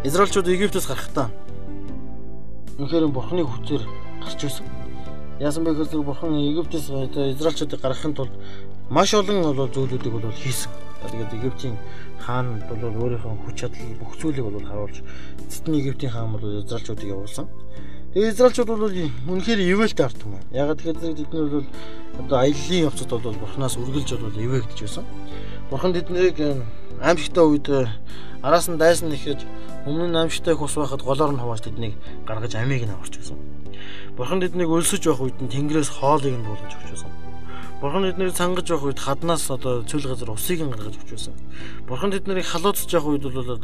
Израильчууд Египтээс гарахдаа үнэхээр бурхны хүчээр гарч ирсэн. Яасан бэ гэхээр бурхан Египтээс Израильчуудыг гаргахын тулд маш олон зүйлүүдийг хийсэн. Тэгээд Египтийн хаан бол өөрийнхөө хүч чадал бүх зүйлийг харуулж эцэстний Египтийн хаан бол Израильчуудыг явуулсан. Тэгээд Израильчууд бол үнэхээр ивэлтэй ард юм. Ягаад гэхээр тэднэр бол аяллаа явцад бол бурхнаас үргэлж ивэгдэж байсан. Бурхан тэднийг аимшигтай үед араас нь дайсан нэхэж өмнө нь аимшигтай их ус байхад голоор нь хувааж тэднийг гаргаж амийг нь аварч байсан. Бурхан тэднийг өлсөж байх үед нь тэнгэрээс хоолыг нь буулгаж өгч байсан. Бурхан тэднийг цангаж байх үед хаднаас цөл газар усыг нь гаргаж өгч байсан. Бурхан тэднийг халууцж явах үед бол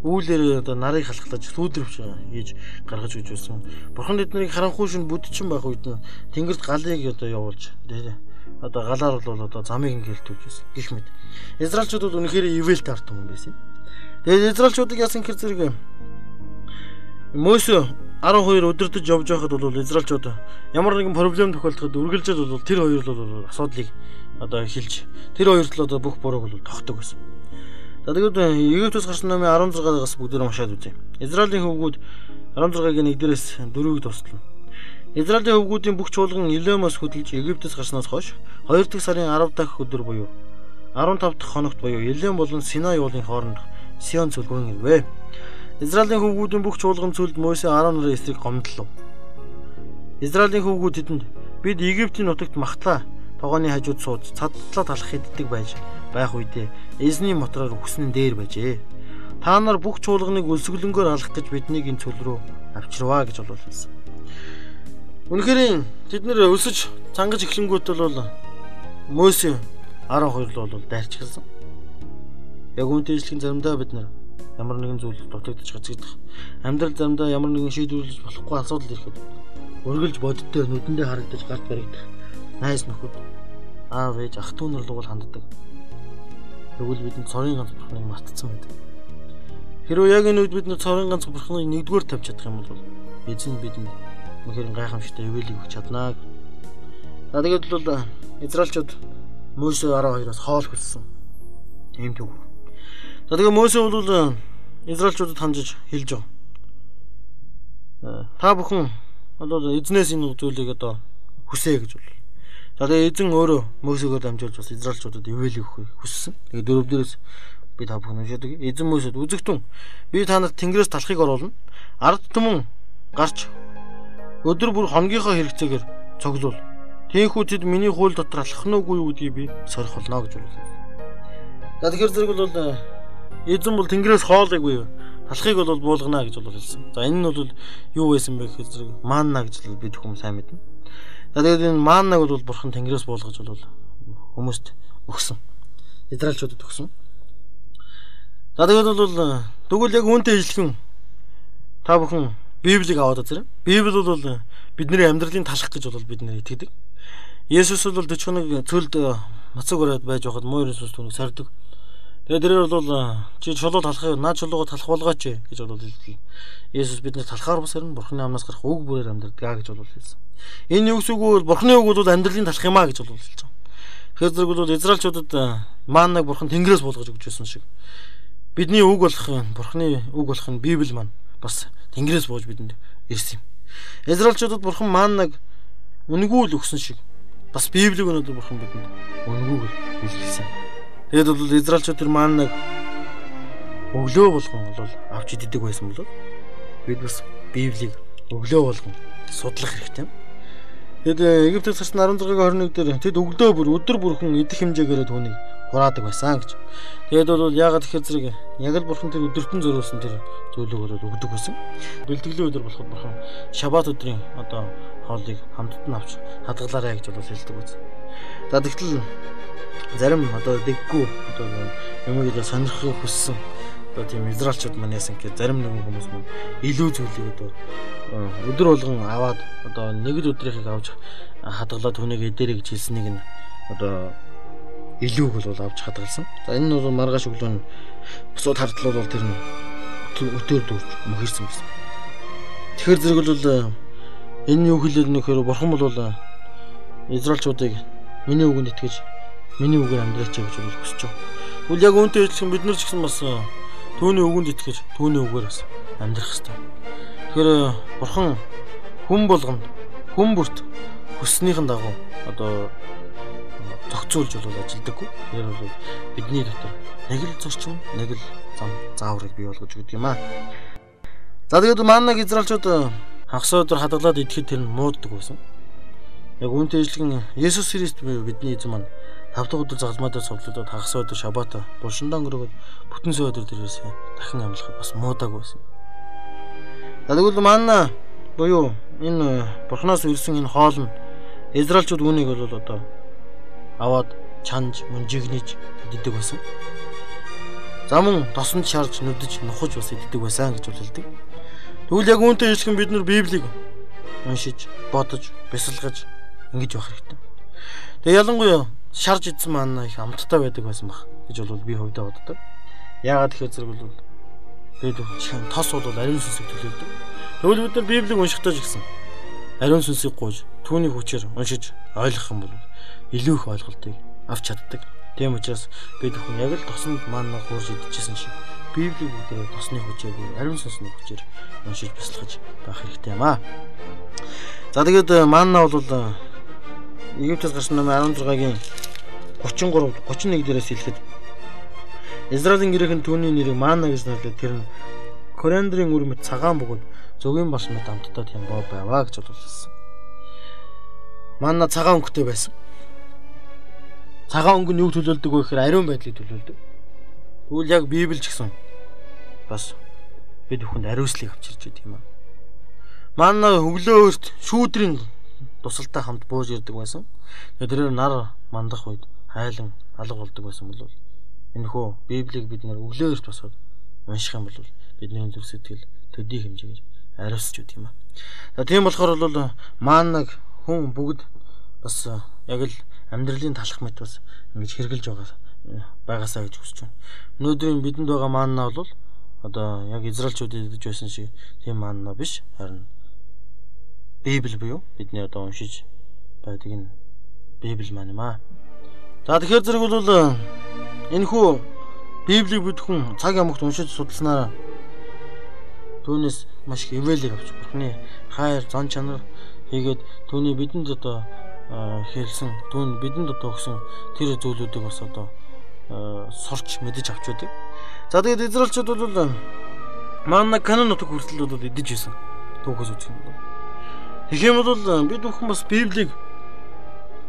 үүлээр нарыг халахлаж сүйдрвч хийж гаргаж өгч байсан. Бурхан тэднийг харанхуй шин бүдчин байх үед нь тэнгэрт галыг явуулж галаар бол замыг нь гэлтүүлж байсан. Гэх мэт. Израильчууд бол үнэхээр ивэлтэй ард юм байсан. Тэгээд Израильчуудыг яасан хэр зэрэг Мөсө 12 өдөртөж явж байхад бол Израильчууд ямар нэгэн проблем тохиолдоход үргэлжлээд бол тэр хоёр л асуудлыг хэлж тэр хоёрт л бүх бурууг бол тогтдог байсан. Тэгээд Египтээс гарсан номын 16-аас бүгдээ уншаад үзье. Израилийн хөвгүүд 16-гийн 1-дээс 4-ийг тусална. Израилийн хөвгүүдийн бүх чуулган Илемоос хөдөлж Египтээс гарснаас хойш 2 дахь сарын 10 дахь өдөр буюу 15 дахь хоногт буюу Илем болон Синай уулын хооронд Сион цөлгөн ирвэ. Израилийн хөвгүүдийн бүх чуулган цөлд Мөсө Аарон нарын эсрэг гомдлоо. Израилийн хөвгүүд тэдэнд бид Египтийн нутагт махлаа тогооны хажууд сууж цадтлаа талах иддэг байж байх үедээ эзний мотороор үхсэн нь дээр байжээ. Та нар бүх чуулганыг өлсгөлөнгөөр алах гэж биднийг энэ цөл рүү авчирваа гэж хэлсэн. Үнэхээр тэд нэр өлсөж цангаж эхлэнгүүт бол Мөсө 12 л бол дайрчилсан. Яг үнтэйжлэхэн заримдаа бид нар ямар нэгэн зүйл дутагдаж гацагдах амьдрал заримдаа ямар нэгэн шийдвэрлэж болохгүй асуудал ирэхэд өргөлж боддтой нүдэндээ харагдаж гарт баригдах найз нөхөд аав ээж ах дүү нар л ханддаг. Тэгвэл бидэнд цорын ганц бурхныг мартсан байдаг. Хэрвээ яг энэ үед бид нар цорын ганц бурхныг нэгдүгээр тавьж чадах юм бол эзэн бидэнд үнэхээр гайхамшигтай ивэлийг өгч чаднаа. За тэгээд бол Израильчууд Мөсө 12-оос хоол хүссэн. Ийм төв. За тэгээд Мөсө бол Израильчуудад хандж хэлж байгаа. Та бүхэн бол эзнээс энэ зүйлийг хүсээ гэж бол. За тэгээд эзэн өөрөө Мөсөгөөр дамжуулж бас Израильчуудад ивэлийг өгөхийг хүссэн. Тэгээд 4-дээрээс би та бүхэн уншаадаг. Эзэн Мөсөд үзэгтэн би та нарт тэнгэрээс талахыг оруулна. Ард түмэн гарч өдөр бүр хоногийнхоо хэрэгцээгээр цоглуул. Тийхүү тэд миний хууль дотор алхах нь үгүй юу гэдгийг би сорих болно гэж хэлсэн. За тэгэхээр зэрэг бол эзэн бол тэнгэрээс хоолыг буюу талахыг бол буулгана гэж хэлсэн. За энэ нь бол юу байсан бэ гэхээр зэрэг манна гэж бид хүмүүс сайн мэднэ. За тэгээд энэ маннаг бол бурхан тэнгэрээс буулгаж бол хүмүүст өгсөн. Израильчуудад өгсөн. За тэгээд бол тэгвэл яг үүнтэй ижилхэн та бүхэн Библийг аваад үзээрэй. Библи бол бидний амьдралын талах гэж бол бид нэр итгэдэг. Есүс бол 41 цөлд мацаг ороод байж байхад муу Есүс түүнийг сордог. Тэгээд тэрээр бол чи чулуу талах, наад чулуугаа талах болгооч гэж хэлдэг. Есүс биднээс талахаар бас харин бурхны амнаас гарах үг бүрээр амьдрдаг гэж хэлсэн. Энэ үгс үг бол бурхны үг бол амьдралын талах юм а гэж хэлж байгаа. Тэгэхээр зэрэг бол Израильчуудад маннаг бурхан тэнгэрээс буулгаж өгч байсан шиг. Бидний үг болох бурхны үг болох нь Библи маань бас тэнгэрээс бууж бидэнд ирсэн юм. Израильчуудад бурхан маннаг үнгүй л өгсөн шиг бас Библийг өнөөдөр бурхан бидэнд үнгүйгээр илэрсэн. Тэгээд бол Израильчууд тэр маннаг өглөө болгон бол авч иддэг байсан бол бид бас Библийг өглөө болгон судлах хэрэгтэй юм. Тэгээд Египтээс гарсан 16-гийн 21 дээр тэд өглөө бүр өдөр бүрхэн идэх хэмжээгээр түүнийг хураадаг байсан гэж. Тэгээд бол яагаад тэгэхээр зэрэг яг л бурхан тэр өдөртөн зориулсан тэр зүйлийг өгдөг байсан. Бэлтгэлийн өдөр болоход бурхан шаббат өдрийн хоолыг хамтд нь авч хадгалаарай гэж хэлдэг байсан. За тэгтэл зарим дэггүй юмыг сонирхохыг хүссэн тийм Израильчууд маань яасан гэхээр зарим нэгэн хүмүүс маань илүү зүйлийг өдөр болгон аваад нэгд өдрийнхийг авч хадгалаад түүнийг эдэрэй гэж хэлснийг нь илүүг бол авч хадгалсан. За энэ нь бол маргааш өглөө нь бусад хардлууд бол тэр нь өтөр дүүрч мөхөрсөн байсан. Тэгэхээр зэрэг бол энэ юу хэлээд нөхөр бурхан бол Израильчуудыг миний үгэнд итгэж миний үгээр амьдраач гэж хүсэж байгаа. Тэгвэл яг үүнтэй адилхан бид нар ч гэсэн бас түүний үгэнд итгэж түүний үгээр бас амьдрах ёстой. Тэгэхээр бурхан хүн болгонд хүн бүрт хүснийхэн дагуу одоо зохицуулж бол ажилдаггүй. Тэр бол бидний дотор нэг л зорчим, нэг л зам зааврыг бий болгож өгдөг юм аа. За тэгээд маннаг израилчууд хагас өдөр хадгалаад идэхэд тэр нь мууддаг байсан. Яг үүнтэй ижилхэн Есүс Христ бидний эзэн маань 5 дахь өдөр загалмайдаа цовдлоод хагас өдөр шаббат булшиндаа өнгөрөөд бүтэн сая өдөр дээрээс дахин амлахад бас муудаг байсан. За тэгвэл манна буюу энэ бурхнаас ирсэн энэ хоол нь израилчууд үүнийг бол одоо аваад чанж мөнжигнэж иддэг байсан. За мөн тосонд шарж нүдэж нухаж бас иддэг байсан гэж хэлдэг. Тэгвэл яг үүнтэй ижилхэн бид нар Библийг уншиж, бодож, бясалгаж ингэж явах хэрэгтэй. Тэгээ ялангуяа шарж идсэн маань их амттай байдаг байсан баг гэж бол би хувьдаа боддог. Яагаад гэхээр зэрэг бол бид тос бол ариун сүнсийг төлөөлдөг. Тэгвэл бид нар Библийг уншихдаа ч гэсэн ариун сүнсийг гуйж түүний хүчээр уншиж ойлгох юм бол илүү их ойлголтыг авч чаддаг. Тийм учраас бид хүн яг л тосонд маань хуурж идчихсэн шиг Библийг бүгдээ тосны хүчээр, ариун сүнсний хүчээр уншиж бясалгаж байх хэрэгтэй юм аа. За тэгээд манна бол Египтээс гарсан номын 16-гийн 31 дээрээс хэлэхэд Израилийн гэрээхэн түүний нэрийг манна гэж нэрлээд тэр нь кориандрын үр мэт цагаан бөгөөд зөгийн бас мэт амттай тийм боо байваа гэж боловсон. Манна цагаан өнгөтэй байсан. Цагаан өнгө нь юу төлөөлдөг вэ гэхээр ариун байдлыг төлөөлдөг. Тэгвэл яг Библи ч гэсэн бас бид бүхэнд ариуслыг авчирч байдаг юм аа. Манна өглөөрт шүүдрийн тусалтай хамт бууж ирдэг байсан. Тэр нар мандах үед хайлан алга болдог байсан бол энэ хөө Библийг бид нэр өглөөрт босоод унших юм бол бидний зүрх сэтгэл төдий хэмжээгээр ариусч байдаг юм аа. За тийм болохоор бол маннаг хүн бүгд бас яг л амьдралын талах мэт бас ингэж хэрглэж байгаасаа гэж хүсэж байна. Өнөөдрийн бидэнд байгаа манна бол одоо яг израилчуудад идэж байсан шиг тийм манна биш, харин Библи буюу бидний одоо уншиж байдаг энэ Библи маань юм аа. За тэгэхээр зэрэг бол энэ хүү Библийг бид хүн цаг ямагт уншиж судалснараа түүнээс маш их ивэлийг авч Бурхны хайр, зан чанар хийгээд түүний бидэнд одоо хэлсэн, түүн бидэнд одоо өгсөн тэр зүйлүүдийг бас одоо сурч мэдэж авч байдаг. За тэгээд израилчууд бол манна Канаан нутаг хүртэл бол идэж байсан. Түүхээс үзэх юм бол. Тэгэх юм бол бид бүхэн бас Библийг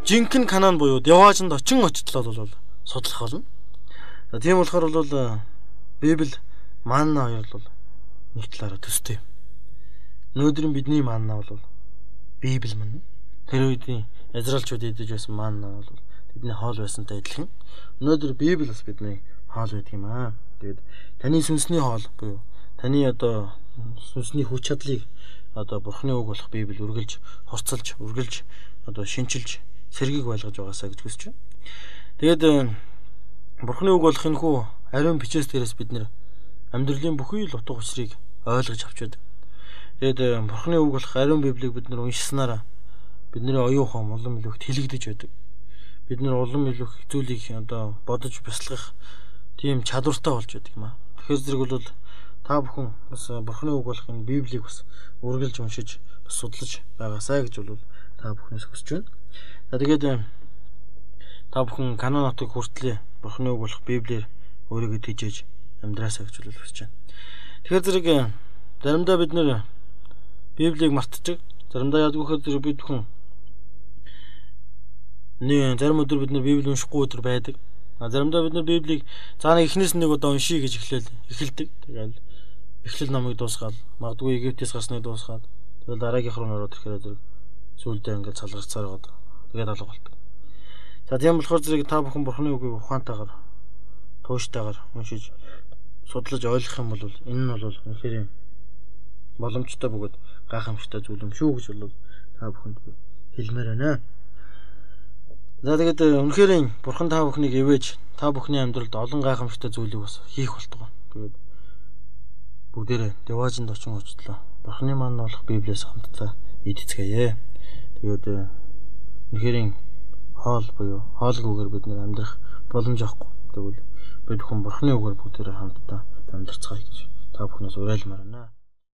жинхэнэ Канаан буюу Деважинд очитлоо бол судлах болно. За тийм болохоор бол Библи манна хоёр бол нэг талаараа төстэй. Өнөөдрийн бидний манна бол Библи мань. Тэр үеийн израилчууд идэж байсан манна бол бидний хоол байсантай адилхан. Өнөөдөр Библи бас бидний хоол байдаг юм аа. Тэгээд таны сүнсний хоол буюу таны одоо сүнсний хүч чадлыг одоо Бурхны үг болох Библи үргэлж хорцолж, үргэлж одоо шинчилж, сэргийг байлгаж байгаасаа гэж хүсэж байна. Тэгээд Бурхны үг болох энэ хүү ариун бичээс дээрээс бид нэр амьдралын бүхий л утга учирыг ойлгож авч байдаг. Тэгээд Бурхны үг болох ариун Библийг бид нар уншсанараа бидний оюухан улам илүүх тэлэгдэж байдаг. Бид нар улам илүүх зүйлийг одоо бодож бясалгах тийм чадвартай болж байдаг юм аа. Тэгэхээр зэрэг бол та бүхэн бас Бурхны үг болох энэ Библийг бас үргэлж уншиж бас судлаж байгаасаа гэж бол та бүхнээс хүсэж байна. За тэгээд та бүхэн Канаан нутаг хүртлээ Бурхны үг болох Библиэр өөрийгөө тижээж амьдраасаа гэж бол хүсэж байна. Тэгэхээр зэрэг заримдаа бид нэр Библийг мартдаг. Заримдаа яадаг вэ гэхээр бид бүхэн зарим өдөр бид нэр Библи уншихгүй өдөр байдаг. Заримдаа бид нар Библийг цаана эхнээс нэг удаа уншия гэж эхэлдэг. Тэгээд эхлэл номыг дуусгаад магадгүй Египтээс гарсныг дуусгаад тэгэл дараагийнх руу ороод ирэхээр зэрэг сүүлдээ ингээд салгарцаар гоод тэгээд алга болдог. За тийм болохоор зэрэг та бүхэн Бурхны үгийг ухаантайгаар тууштайгаар уншиж судлаж ойлгох юм бол энэ нь бол үнэхээр боломжтой бөгөөд гайхамшигтай зүйл юм шүү гэж бол та бүхэнд хэлмээр байна. За тэгээд үнэхээр Бурхан та бүхнийг ивэж та бүхний амьдралд олон гайхамшигтай зүйлийг бас хийх болтгоо. Тэгээд бүгдээрээ Деважинд очин очлоо. Бурханы маань болох Библиэс хамтдаа идцгээе. Тэгээд үнэхээр хоол буюу хоолгүйгээр бид нэр амьдрах боломж авахгүй. Тэгвэл бид хүн Бурханы үгээр бүгдээрээ хамтдаа амьдарцгаая гэж та бүхнээс уриалмаар байна.